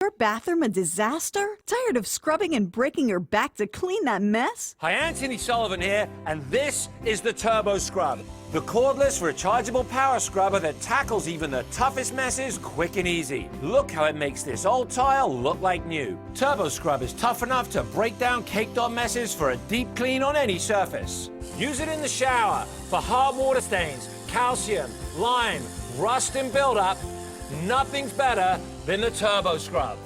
Your bathroom a disaster? Tired of scrubbing and breaking your back to clean that mess? Hi, Anthony Sullivan here, and this is the Turbo Scrub, the cordless rechargeable power scrubber that tackles even the toughest messes quick and easy. Look how it makes this old tile look like new. Turbo Scrub is tough enough to break down caked on messes for a deep clean on any surface. Use it in the shower for hard water stains, calcium, lime, rust and buildup. Nothing's better than the Turbo Scrub.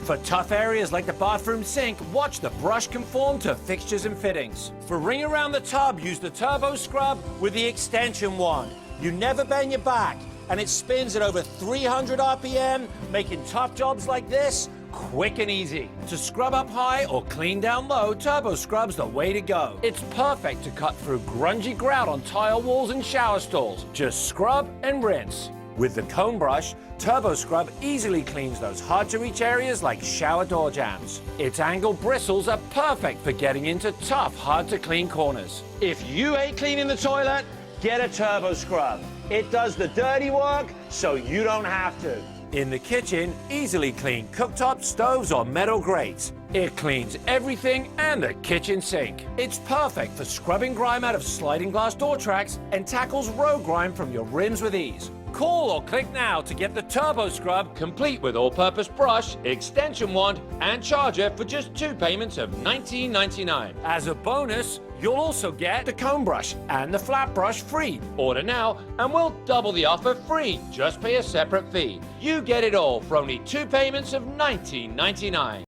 For tough areas like the bathroom sink, watch the brush conform to fixtures and fittings. For ring around the tub, use the Turbo Scrub with the extension wand. You never bend your back, and it spins at over 300 RPM, making tough jobs like this quick and easy. To scrub up high or clean down low, Turbo Scrub's the way to go. It's perfect to cut through grungy grout on tile walls and shower stalls. Just scrub and rinse. With the comb brush, Turbo Scrub easily cleans those hard-to-reach areas like shower door jambs. Its angled bristles are perfect for getting into tough, hard-to-clean corners. If you hate cleaning the toilet, get a Turbo Scrub. It does the dirty work, so you don't have to. In the kitchen, easily clean cooktops, stoves, or metal grates. It cleans everything and the kitchen sink. It's perfect for scrubbing grime out of sliding glass door tracks and tackles road grime from your rims with ease. Call or click now to get the Turbo Scrub, complete with all-purpose brush, extension wand, and charger for just 2 payments of $19.99. As a bonus, you'll also get the comb brush and the flat brush free. Order now, and we'll double the offer free. Just pay a separate fee. You get it all for only 2 payments of $19.99.